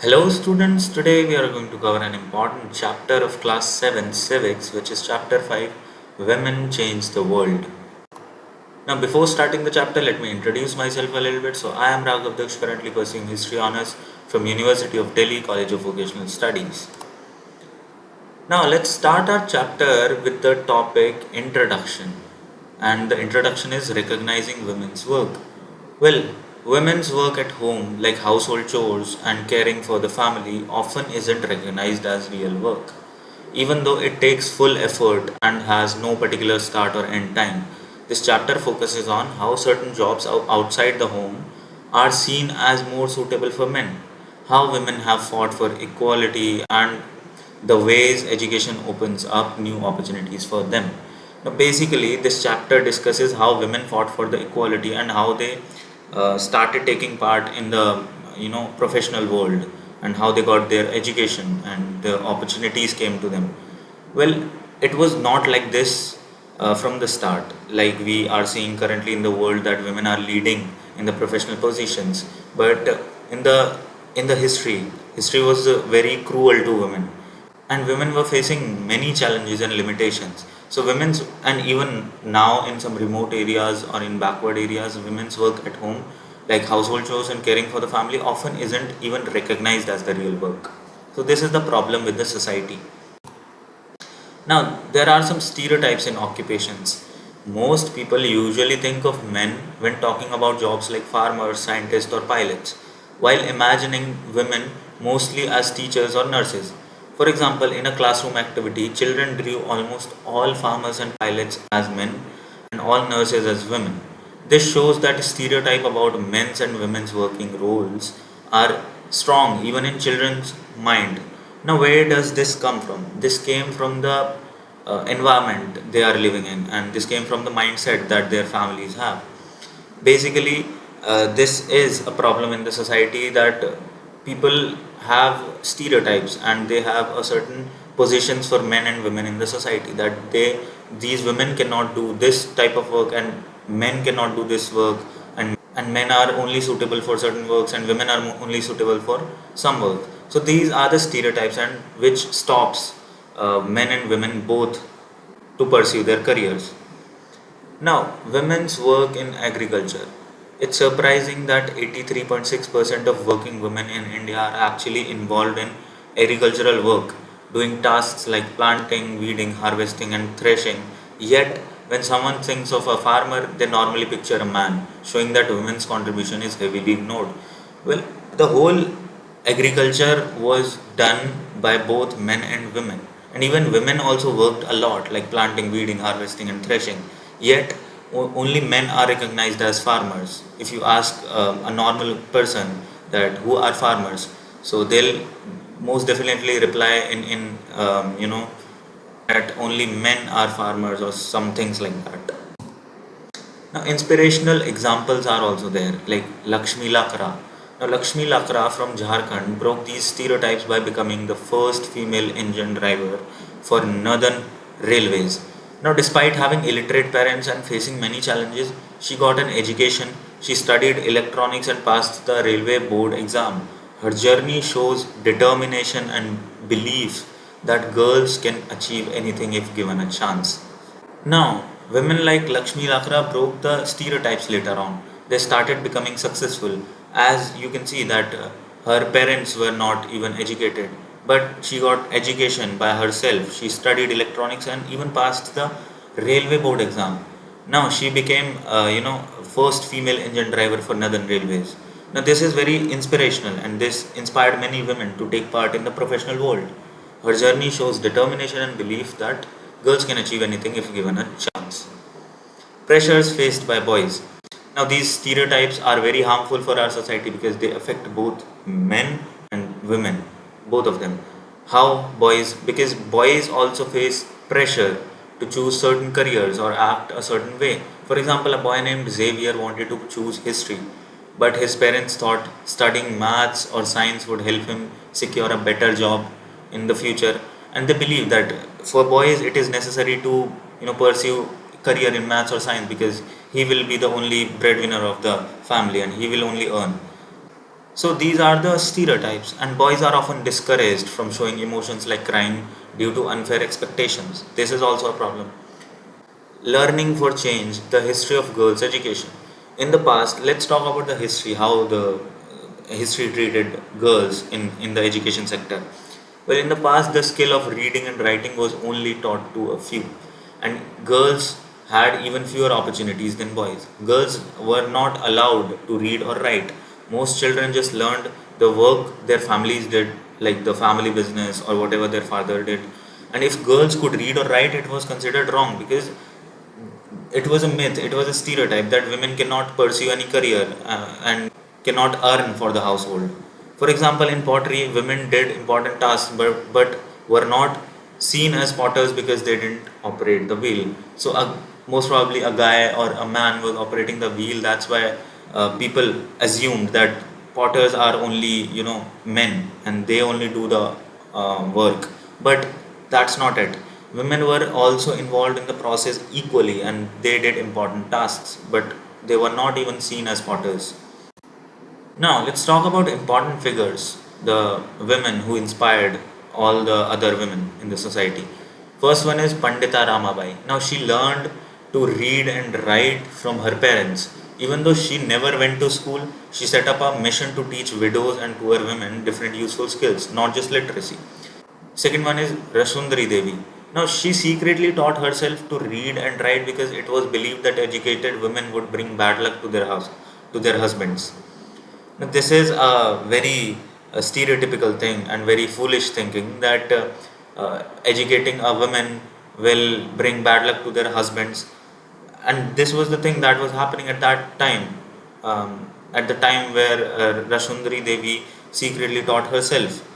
Hello students, today we are going to cover an important chapter of class 7 Civics, which is chapter 5 Women Change the World. Now before starting the chapter, let me introduce myself a little bit. So I am Raghav Daksh, currently pursuing History Honours from University of Delhi College of Vocational Studies. Now let's start our chapter with the topic Introduction. And the introduction is recognizing women's work. Well, women's work at home, like household chores and caring for the family, often isn't recognized as real work. Even though it takes full effort and has no particular start or end time, this chapter focuses on how certain jobs outside the home are seen as more suitable for men, how women have fought for equality, and the ways education opens up new opportunities for them. Now, basically, this chapter discusses how women fought for the equality and how they started taking part in the professional world and how they got their education and the opportunities came to them. Well, it was not like this from the start. Like we are seeing currently in the world that women are leading in the professional positions, but in the history was very cruel to women, and women were facing many challenges and limitations. So women's, and even now in some remote areas or in backward areas, women's work at home, like household chores and caring for the family, often isn't even recognized as the real work. So this is the problem with the society. Now, there are some stereotypes in occupations. Most people usually think of men when talking about jobs like farmers, scientists, or pilots, while imagining women mostly as teachers or nurses. For example, in a classroom activity, children drew almost all farmers and pilots as men and all nurses as women. This shows that a stereotype about men's and women's working roles are strong even in children's mind. Now, where does this come from? This came from the environment they are living in, and this came from the mindset that their families have. Basically, this is a problem in the society that people have stereotypes and they have a certain positions for men and women in the society, that these women cannot do this type of work and men cannot do this work, and men are only suitable for certain works and women are only suitable for some work. So these are the stereotypes, and which stops men and women both to pursue their careers. Now, women's work in agriculture. It's surprising that 83.6% of working women in India are actually involved in agricultural work, doing tasks like planting, weeding, harvesting, and threshing. Yet, when someone thinks of a farmer, they normally picture a man, showing that women's contribution is heavily ignored. Well, the whole agriculture was done by both men and women, and even women also worked a lot, like planting, weeding, harvesting, and threshing. Yet only men are recognized as farmers. If you ask a normal person that who are farmers, so they'll most definitely reply in that only men are farmers or some things like that. Now, inspirational examples are also there, like Lakshmi Lakra. Now, Lakshmi Lakra from Jharkhand broke these stereotypes by becoming the first female engine driver for Northern Railways. Now, despite having illiterate parents and facing many challenges, she got an education. She studied electronics and passed the railway board exam. Her journey shows determination and belief that girls can achieve anything if given a chance. Now, women like Lakshmi Lakra broke the stereotypes later on. They started becoming successful. As you can see that her parents were not even educated, but she got education by herself. She studied electronics and even passed the railway board exam. Now she became, first female engine driver for Northern Railways. Now this is very inspirational, and this inspired many women to take part in the professional world. Her journey shows determination and belief that girls can achieve anything if given a chance. Pressures faced by boys. Now, these stereotypes are very harmful for our society because they affect both men and women, both of them. How boys, because boys also face pressure to choose certain careers or act a certain way. For example, a boy named Xavier wanted to choose history, but his parents thought studying maths or science would help him secure a better job in the future, and they believe that for boys it is necessary to pursue career in maths or science because he will be the only breadwinner of the family and he will only earn. So these are the stereotypes, and boys are often discouraged from showing emotions like crying due to unfair expectations. This is also a problem. Learning for change, the history of girls' education. In the past, let's talk about the history, how the history treated girls in the education sector. Well, in the past, the skill of reading and writing was only taught to a few, and girls had even fewer opportunities than boys. Girls were not allowed to read or write. Most children just learned the work their families did, like the family business or whatever their father did. And if girls could read or write, it was considered wrong because it was a myth, it was a stereotype that women cannot pursue any career and cannot earn for the household. For example, in pottery, women did important tasks but were not seen as potters because they didn't operate the wheel. So, most probably, a guy or a man was operating the wheel. That's why people assumed that potters are only, men and they only do the work. But that's not it. Women were also involved in the process equally and they did important tasks, but they were not even seen as potters. Now, let's talk about important figures, the women who inspired all the other women in the society. First one is Pandita Ramabai. Now, she learned to read and write from her parents. Even though she never went to school, she set up a mission to teach widows and poor women different useful skills, not just literacy. Second one is Rasundari Devi. Now, she secretly taught herself to read and write because it was believed that educated women would bring bad luck to their house, to their husbands. Now, this is a very stereotypical thing and very foolish thinking that educating a woman will bring bad luck to their husbands. And this was the thing that was happening at that time. At the time where Rashundari Devi secretly taught herself.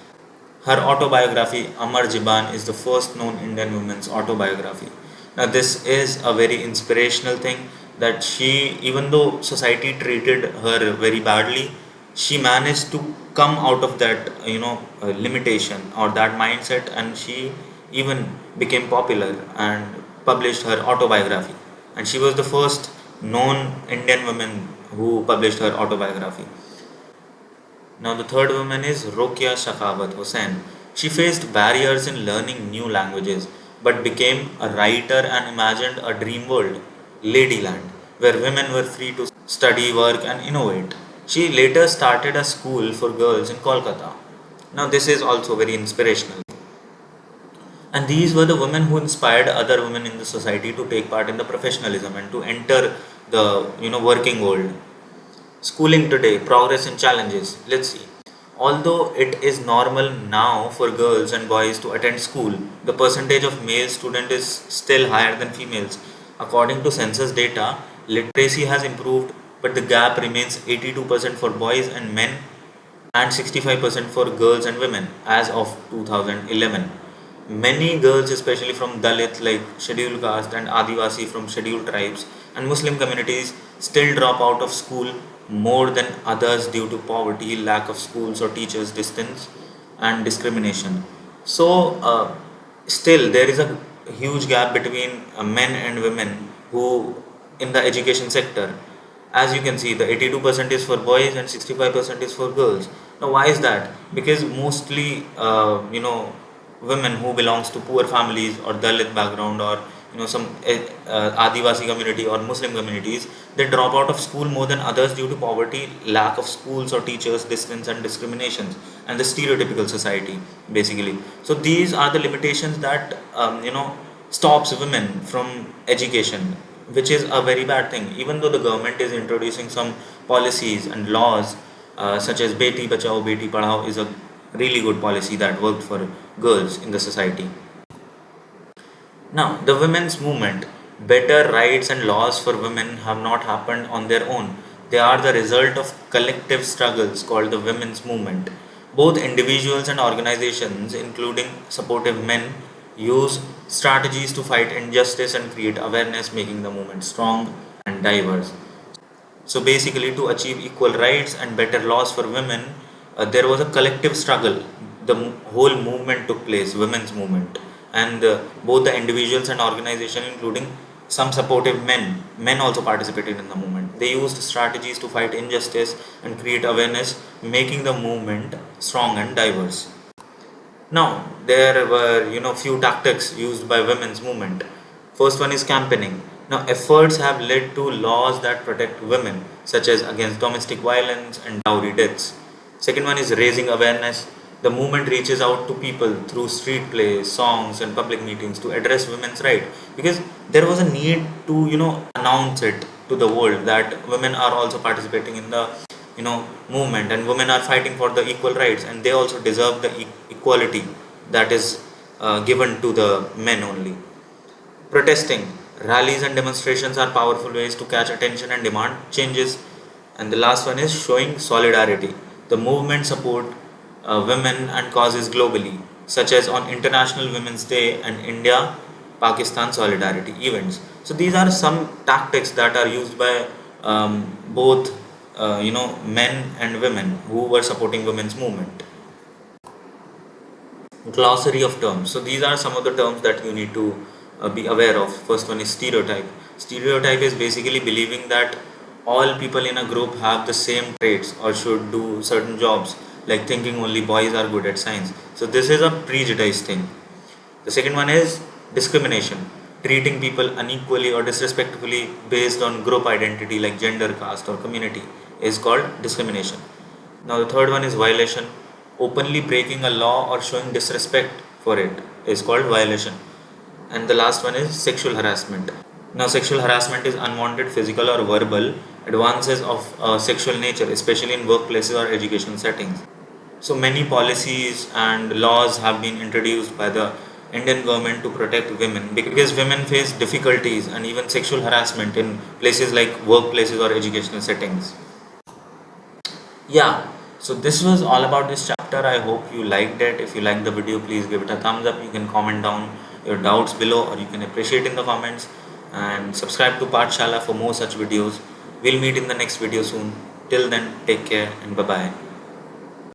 Her autobiography, Amar Jiban, is the first known Indian woman's autobiography. Now, this is a very inspirational thing that she, even though society treated her very badly, she managed to come out of that, limitation or that mindset, and she even became popular and published her autobiography. And she was the first known Indian woman who published her autobiography. Now, the third woman is Rokia Shakawat Hussain. She faced barriers in learning new languages but became a writer and imagined a dream world, Ladyland, where women were free to study, work, and innovate. She later started a school for girls in Kolkata. Now, this is also very inspirational. And these were the women who inspired other women in the society to take part in the professionalism and to enter the working world. Schooling today, progress and challenges. Let's see. Although it is normal now for girls and boys to attend school, the percentage of male students is still higher than females. According to census data, literacy has improved, but the gap remains 82% for boys and men and 65% for girls and women as of 2011. Many girls, especially from Dalit, like scheduled caste, and Adivasi from scheduled tribes, and Muslim communities, still drop out of school more than others due to poverty, lack of schools or teachers, distance, and discrimination. So, still, there is a huge gap between men and women who in the education sector. As you can see, the 82% is for boys and 65% is for girls. Now, why is that? Because mostly, women who belongs to poor families or Dalit background or some Adivasi community or Muslim communities, they drop out of school more than others due to poverty, lack of schools or teachers, distance and discriminations, and the stereotypical society basically. So these are the limitations that stops women from education, which is a very bad thing. Even though the government is introducing some policies and laws such as Beti Bachao Beti Padhao is a really good policy that worked for girls in the society. Now, the women's movement, better rights and laws for women have not happened on their own. They are the result of collective struggles called the women's movement. Both individuals and organizations, including supportive men, use strategies to fight injustice and create awareness, making the movement strong and diverse. So basically, to achieve equal rights and better laws for women, there was a collective struggle. The whole movement took place, women's movement, and both the individuals and organization, including some supportive men also participated in the movement. They used strategies to fight injustice and create awareness, making the movement strong and diverse. Now, there were, few tactics used by women's movement. First one is campaigning. Now, efforts have led to laws that protect women, such as against domestic violence and dowry deaths. Second one is raising awareness. The movement reaches out to people through street plays, songs, and public meetings to address women's rights, because there was a need to, announce it to the world that women are also participating in the movement, and women are fighting for the equal rights, and they also deserve the equality that is given to the men only. Protesting, rallies and demonstrations are powerful ways to catch attention and demand changes. And the last one is showing solidarity. The movement support women and causes globally, such as on International Women's Day and India Pakistan solidarity events. So these are some tactics that are used by both men and women who were supporting women's movement. Glossary of terms. So these are some of the terms that you need to be aware of. First one is stereotype. Stereotype is basically believing that all people in a group have the same traits or should do certain jobs, like thinking only boys are good at science. So this is a prejudice thing. The second one is discrimination, treating people unequally or disrespectfully based on group identity like gender, caste, or community is called discrimination. Now, the third one is violation, openly breaking a law or showing disrespect for it is called violation. And the last one is sexual harassment. Now, sexual harassment is unwanted physical or verbal advances of sexual nature, especially in workplaces or education settings. So many policies and laws have been introduced by the Indian government to protect women, because women face difficulties and even sexual harassment in places like workplaces or educational settings. Yeah, so this was all about this chapter. I hope you liked it. If you liked the video, please give it a thumbs up. You can comment down your doubts below, or you can appreciate in the comments, and subscribe to Pathshala for more such videos. We'll meet in the next video soon. Till then, take care and bye bye.